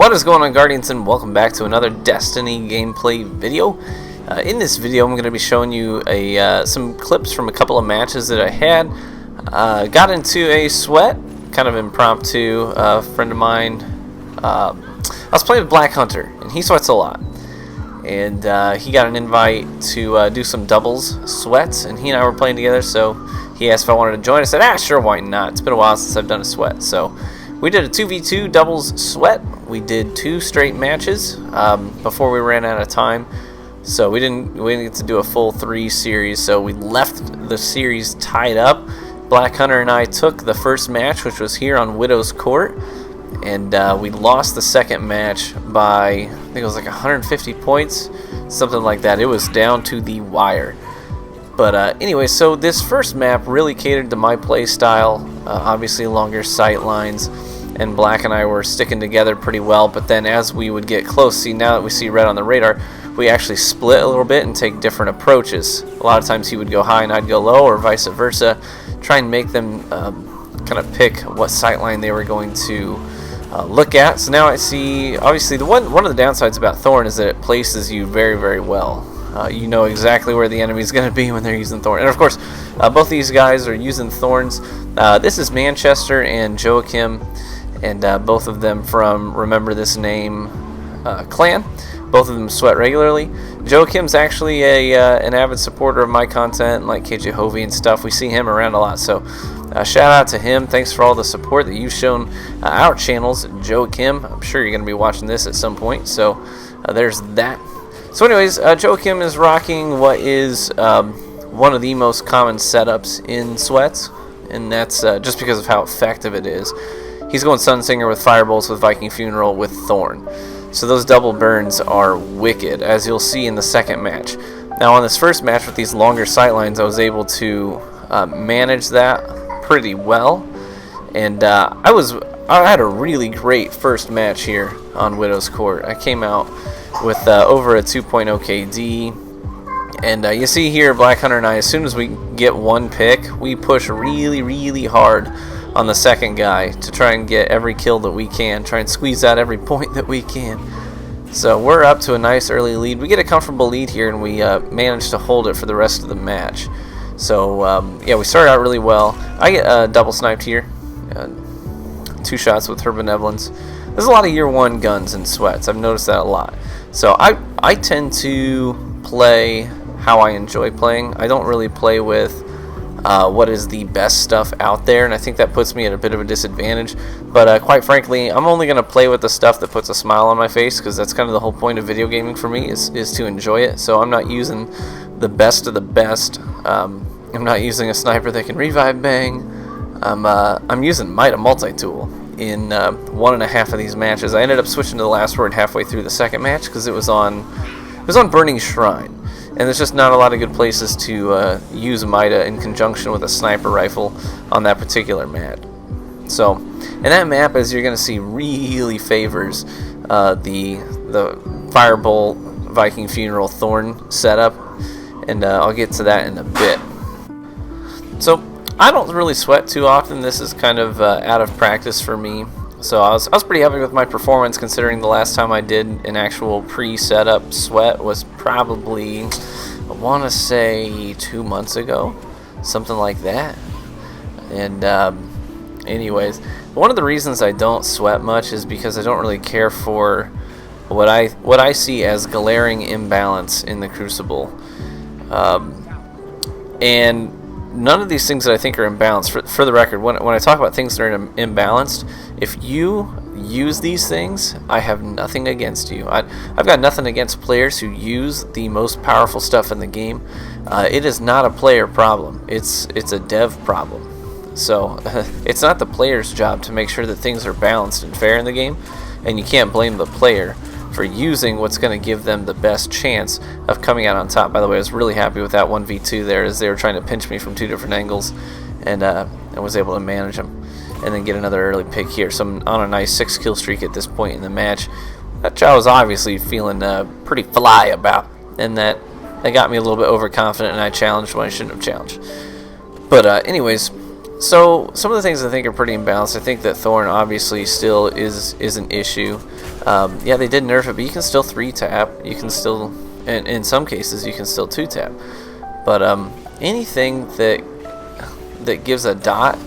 What is going on, Guardians, and welcome back to another Destiny gameplay video. In this video I'm going to be showing you some clips from a couple of matches that I had. Got into a sweat, kind of impromptu. A friend of mine, I was playing with Black Hunter, and he sweats a lot. And he got an invite to do some doubles sweats, and he and I were playing together, so he asked if I wanted to join. I said, sure, why not? It's been a while since I've done a sweat. So we did a 2v2 doubles sweat. We did 2 straight matches before we ran out of time. So we didn't get to do a full 3 series, so we left the series tied up. Black Hunter and I took the first match, which was here on Widow's Court, and we lost the second match by, I think it was like 150 points, something like that. It was down to the wire. But anyway, so this first map really catered to my play style. Obviously longer sight lines, and Black and I were sticking together pretty well. But then as we would get close, see, now that we see red on the radar, we actually split a little bit and take different approaches. A lot of times he would go high and I'd go low, or vice versa. Try and make them kind of pick what sight line they were going to look at. So now I see, obviously, one of the downsides about Thorn is that it places you very, very well. You know exactly where the enemy is going to be when they're using Thorn. And of course, both these guys are using Thorns. This is Manchester and Joachim, and both of them from Remember This Name clan. Both of them sweat regularly. Joachim's actually an avid supporter of my content, like KJ Hovey and stuff. We see him around a lot, so shout out to him. Thanks for all the support that you've shown our channels. Joachim, I'm sure you're going to be watching this at some point, so there's that. So anyways, Joachim is rocking what is one of the most common setups in sweats, and that's just because of how effective it is. He's going Sunsinger with Firebolts, with Viking Funeral, with Thorn. So those double burns are wicked, as you'll see in the second match. Now on this first match with these longer sight lines, I was able to manage that pretty well, and I had a really great first match here on Widow's Court. I came out with over a 2.0 KD, and you see here Black Hunter and I, as soon as we get one pick, we push really, really hard on the second guy to try and get every kill that we can, try and squeeze out every point that we can. So we're up to a nice early lead. We get a comfortable lead here, and we manage to hold it for the rest of the match. So yeah, we started out really well. I get double sniped here, 2 shots with her Benevolence. There's a lot of year 1 guns and sweats. I've noticed that a lot. So I tend to play how I enjoy playing. I don't really play with what is the best stuff out there, and I think that puts me at a bit of a disadvantage. But quite frankly, I'm only going to play with the stuff that puts a smile on my face, because that's kind of the whole point of video gaming for me, is to enjoy it. So I'm not using the best of the best. I'm not using a sniper that can revive bang. I'm using Mida multi-tool in 1.5 of these matches. I ended up switching to the last word halfway through the second match because it was on Burning Shrine, and there's just not a lot of good places to use Mida in conjunction with a sniper rifle on that particular map. So, and that map, as you're going to see, really favors the Firebolt, Viking Funeral, Thorn setup, and I'll get to that in a bit. So I don't really sweat too often. This is kind of out of practice for me. So I was pretty happy with my performance, considering the last time I did an actual pre-setup sweat was probably, I want to say, 2 months ago, something like that. And anyways, one of the reasons I don't sweat much is because I don't really care for what I see as glaring imbalance in the Crucible. And none of these things that I think are imbalanced, for the record, when I talk about things that are imbalanced, if you use these things, I have nothing against you. I've got nothing against players who use the most powerful stuff in the game. It is not a player problem. It's a dev problem. So it's not the player's job to make sure that things are balanced and fair in the game, and you can't blame the player for using what's going to give them the best chance of coming out on top. By the way, I was really happy with that 1v2 there, as they were trying to pinch me from 2 different angles, and I was able to manage them and then get another early pick here. So I'm on a nice 6 kill streak at this point in the match, which I was obviously feeling pretty fly about, and that got me a little bit overconfident, and I challenged when I shouldn't have challenged. But anyways, So some of the things I think are pretty imbalanced. I think that Thorn obviously still is an issue. Yeah, they did nerf it, but you can still 3-tap. You can still, in some cases, you can still 2-tap. But anything that gives a dot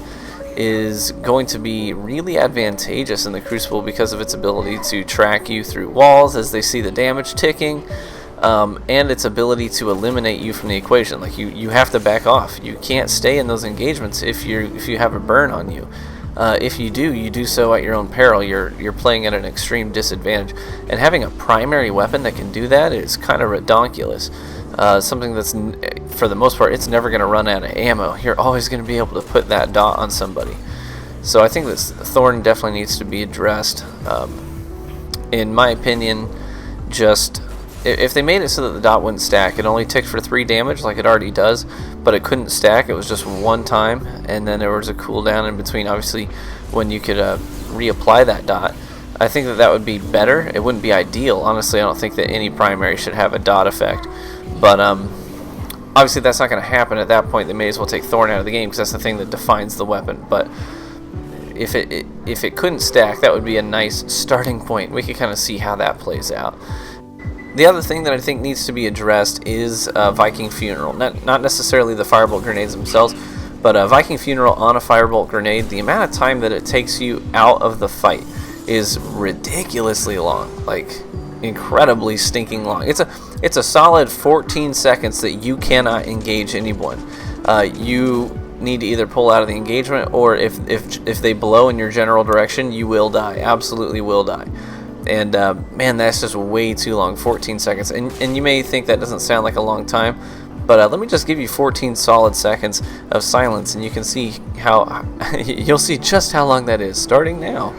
is going to be really advantageous in the Crucible because of its ability to track you through walls as they see the damage ticking. And its ability to eliminate you from the equation. Like you have to back off. You can't stay in those engagements if you have a burn on you. If you do so at your own peril. You're playing at an extreme disadvantage. And having a primary weapon that can do that is kind of redonkulous. Something that's, for the most part, it's never going to run out of ammo. You're always going to be able to put that dot on somebody. So I think that Thorn definitely needs to be addressed. In my opinion, just if they made it so that the dot wouldn't stack, it only ticked for 3 damage like it already does, but it couldn't stack. It was just one time, and then there was a cooldown in between, obviously, when you could reapply that dot. I think that would be better. It wouldn't be ideal. Honestly, I don't think that any primary should have a dot effect. But obviously that's not going to happen at that point. They may as well take Thorn out of the game because that's the thing that defines the weapon. But if it couldn't stack, that would be a nice starting point. We could kind of see how that plays out. The other thing that I think needs to be addressed is Viking Funeral. Not necessarily the firebolt grenades themselves, but Viking Funeral on a firebolt grenade, the amount of time that it takes you out of the fight is ridiculously long, like incredibly stinking long. It's a solid 14 seconds that you cannot engage anyone. You need to either pull out of the engagement, or if they blow in your general direction, you will die. Absolutely will die. And man, that's just way too long, 14 seconds. And you may think that doesn't sound like a long time, but let me just give you 14 solid seconds of silence, and you can see how you'll see just how long that is starting now.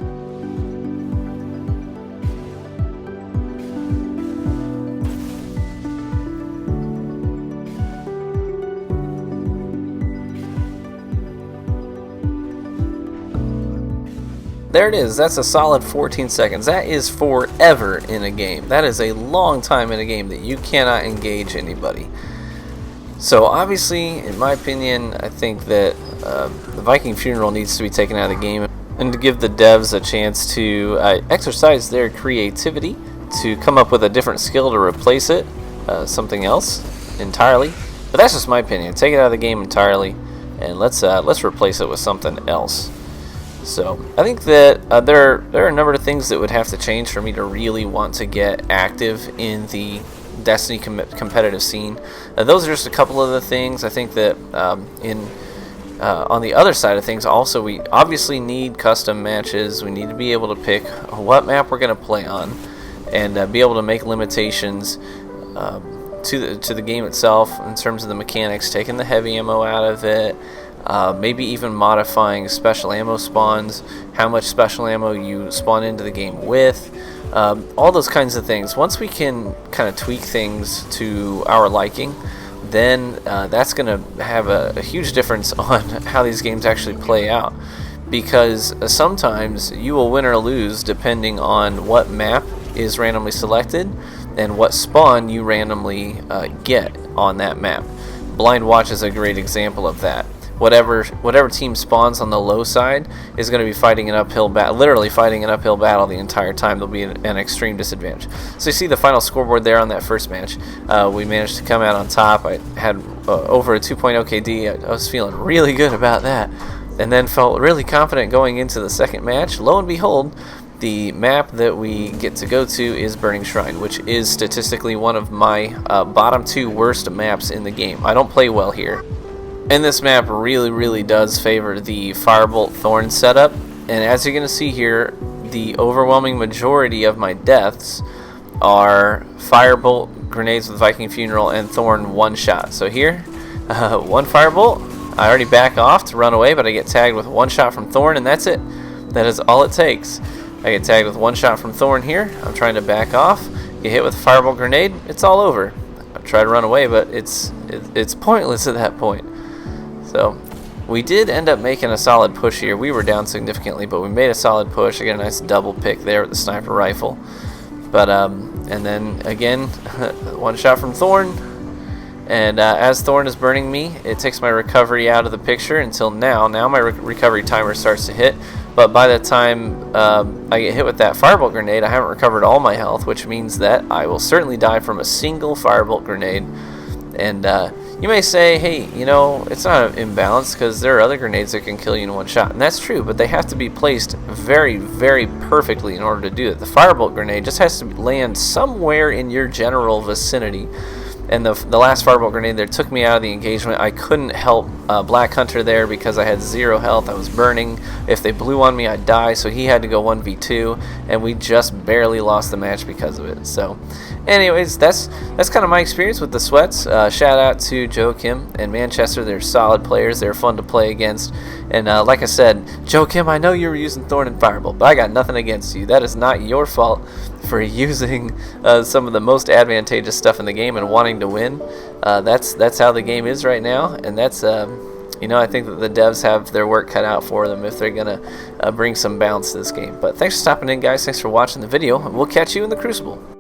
There it is. That's a solid 14 seconds. That is forever in a game. That is a long time in a game that you cannot engage anybody. So obviously, in my opinion, I think that the Viking Funeral needs to be taken out of the game, and to give the devs a chance to exercise their creativity to come up with a different skill to replace it, something else entirely. But that's just my opinion. Take it out of the game entirely, and let's replace it with something else. So I think that there are a number of things that would have to change for me to really want to get active in the Destiny competitive scene. Those are just a couple of the things. I think that on the other side of things, also we obviously need custom matches. We need to be able to pick what map we're going to play on, and be able to make limitations to the game itself in terms of the mechanics, taking the heavy ammo out of it. Maybe even modifying special ammo spawns, how much special ammo you spawn into the game with, all those kinds of things. Once we can kind of tweak things to our liking, then that's going to have a huge difference on how these games actually play out. Because sometimes you will win or lose depending on what map is randomly selected and what spawn you randomly get on that map. Blind Watch is a great example of that. Whatever team spawns on the low side is going to be fighting an uphill battle, literally fighting an uphill battle the entire time. They'll be an extreme disadvantage. So you see the final scoreboard there on that first match. We managed to come out on top. I had over a 2.0 KD. I was feeling really good about that, and then felt really confident going into the second match. Lo and behold, the map that we get to go to is Burning Shrine, which is statistically one of my bottom 2 worst maps in the game. I don't play well here. And this map really does favor the Firebolt Thorn setup. And as you're going to see here, the overwhelming majority of my deaths are Firebolt grenades with Viking Funeral and Thorn one-shot. So here, one Firebolt, I already back off to run away, but I get tagged with one shot from Thorn, and that's it. That is all it takes. I get tagged with one shot from Thorn here. I'm trying to back off, get hit with a Firebolt grenade, it's all over. I try to run away, but it's pointless at that point. So we did end up making a solid push here. We were down significantly, but we made a solid push. I got a nice double pick there with the sniper rifle. But and then again, one shot from Thorn, And as Thorn is burning me, it takes my recovery out of the picture until now. Now my recovery timer starts to hit, but by the time I get hit with that firebolt grenade, I haven't recovered all my health, which means that I will certainly die from a single firebolt grenade. And you may say, hey, you know, it's not an imbalance because there are other grenades that can kill you in one shot. And that's true, but they have to be placed very, very perfectly in order to do it. The firebolt grenade just has to land somewhere in your general vicinity. And the last firebolt grenade there took me out of the engagement. I couldn't help Black Hunter there because I had 0 health. I was burning. If they blew on me, I'd die. So he had to go 1v2, and we just barely lost the match because of it. So, anyways, that's kind of my experience with the sweats. Shout out to Joe Kim and Manchester. They're solid players. They're fun to play against. And like I said, Joe Kim, I know you were using Thorn and Firebolt, but I got nothing against you. That is not your fault for using some of the most advantageous stuff in the game and wanting to win. That's how the game is right now, and that's you know, I think that the devs have their work cut out for them if they're gonna bring some balance to this game. But thanks for stopping in, guys. Thanks for watching the video, and we'll catch you in the Crucible.